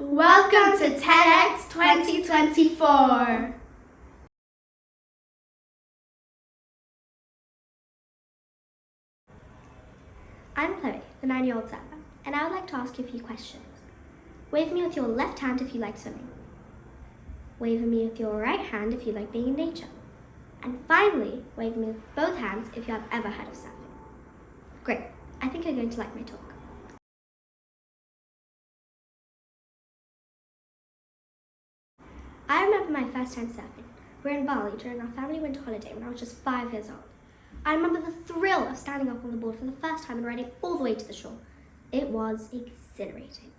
Welcome to TEDx 2024. I'm Khloe, the 9-year-old surfer, and I would like to ask you a few questions. Wave me with your left hand if you like swimming. Wave me with your right hand if you like being in nature. And finally, wave me with both hands if you have ever heard of surfing. Great, I think you're going to like my talk. I remember my first time surfing. We were in Bali during our family winter holiday when I was just 5 years old. I remember the thrill of standing up on the board for the first time and riding all the way to the shore. It was exhilarating.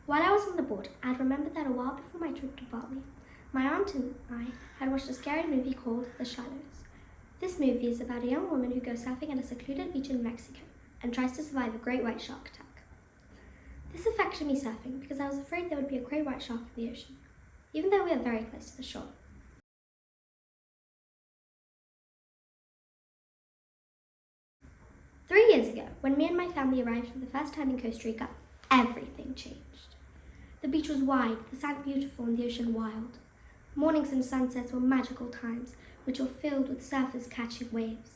While I was on the board, I'd remembered that a while before my trip to Bali, my aunt and I had watched a scary movie called The Shallows. This movie is about a young woman who goes surfing at a secluded beach in Mexico and tries to survive a great white shark attack. This affected me surfing because I was afraid there would be a great white shark in the ocean, even though we are very close to the shore. Three years ago, when me and my family arrived for the first time in Costa Rica, everything changed. The beach was wide, the sand beautiful, and the ocean wild. Mornings and sunsets were magical times, which were filled with surfers catching waves.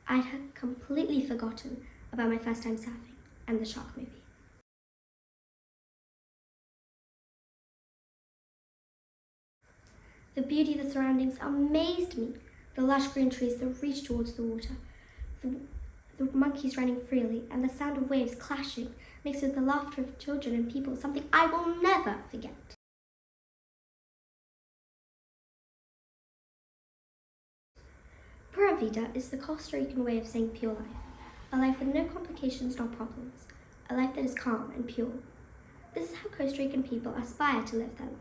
I had completely forgotten about my first time surfing and the shark movie. The beauty of the surroundings amazed me. The lush green trees that reached towards the water, the monkeys running freely, and the sound of waves clashing, mixed with the laughter of children and people, something I will never forget. Pura Vida is the Costa Rican way of saying pure life, a life with no complications nor problems, a life that is calm and pure. This is how Costa Rican people aspire to live their life.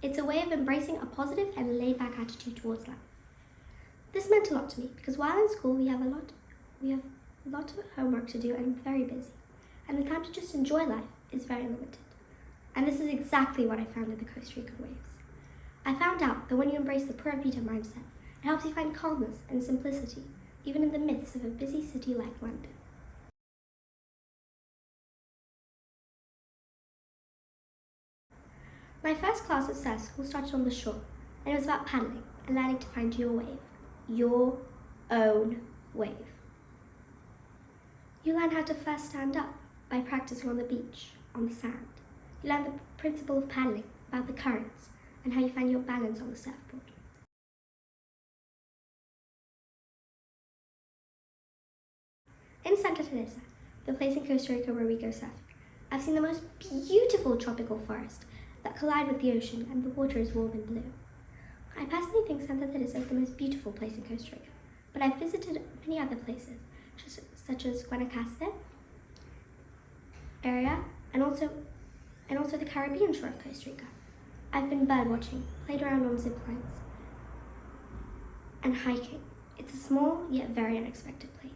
It's a way of embracing a positive and laid-back attitude towards life. This meant a lot to me because while in school we have a lot of homework to do and I'm very busy, and the time to just enjoy life is very limited. And this is exactly what I found in the Costa Rican waves. I found out that when you embrace the Pura Vida mindset, it helps you find calmness and simplicity, even in the midst of a busy city like London. My first class at Sschool started on the shore, and it was about paddling and learning to find your wave, your own wave. You learn how to first stand up by practicing on the beach, on the sand. You learn the principle of paddling, about the currents, and how you find your balance on the surfboard. In Santa Teresa, the place in Costa Rica where we go surfing, I've seen the most beautiful tropical forest that collide with the ocean, and the water is warm and blue. I personally think Santa Teresa is the most beautiful place in Costa Rica, but I've visited many other places, such as Guanacaste area, and also the Caribbean shore of Costa Rica. I've been bird watching, played around on zip lines, and hiking. It's a small yet very unexpected place.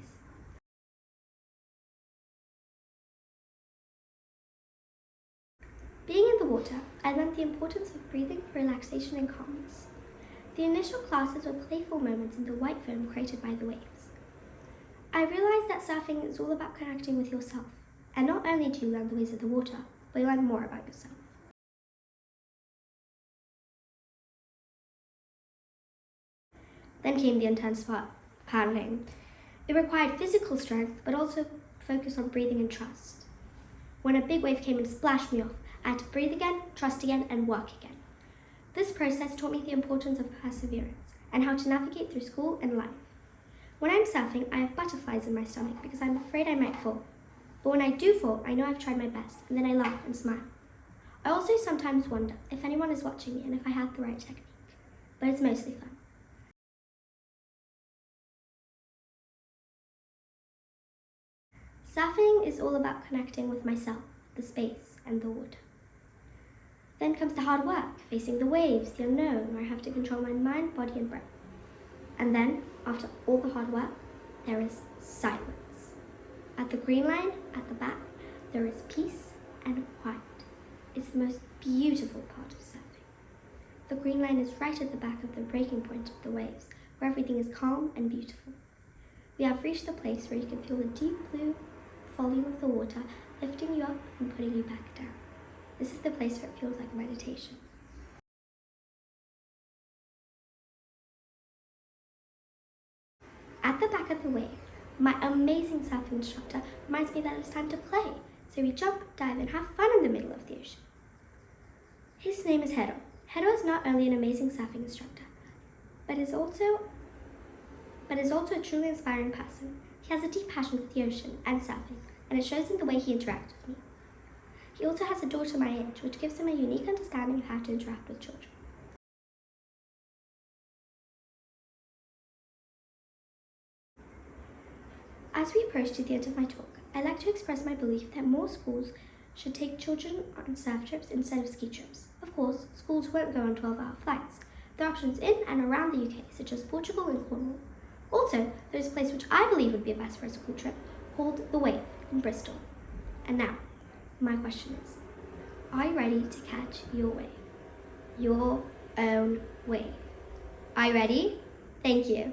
Being in the water, I learned the importance of breathing for relaxation and calmness. The initial classes were playful moments in the white foam created by the waves. I realized that surfing is all about connecting with yourself, and not only do you learn the ways of the water, but you learn more about yourself. Then came the intense paddling. It required physical strength, but also focus on breathing and trust. When a big wave came and splashed me off, I had to breathe again, trust again, and work again. This process taught me the importance of perseverance and how to navigate through school and life. When I'm surfing, I have butterflies in my stomach because I'm afraid I might fall. But when I do fall, I know I've tried my best, and then I laugh and smile. I also sometimes wonder if anyone is watching me and if I have the right technique. But it's mostly fun. Surfing is all about connecting with myself, the space, and the water. Then comes the hard work, facing the waves, the unknown, where I have to control my mind, body, and breath. And then, after all the hard work, there is silence. At the green line, at the back, there is peace and quiet. It's the most beautiful part of surfing. The green line is right at the back of the breaking point of the waves, where everything is calm and beautiful. We have reached the place where you can feel the deep blue volume of the water lifting you up and putting you back down. This is the place where it feels like meditation. At the back of the wave, my amazing surfing instructor reminds me that it's time to play, so we jump, dive, and have fun in the middle of the ocean. His name is Hero. Hero is not only an amazing surfing instructor, but is also a truly inspiring person. He has a deep passion for the ocean and surfing, and it shows in the way he interacts with me. He also has a daughter my age, which gives him a unique understanding of how to interact with children. As we approach to the end of my talk, I'd like to express my belief that more schools should take children on surf trips instead of ski trips. Of course, schools won't go on 12-hour flights. There are options in and around the UK, such as Portugal and Cornwall. Also, there's a place which I believe would be best for a school trip, called The Wave in Bristol. And now, my question is, are you ready to catch your wave? Your own wave. Are you ready? Thank you.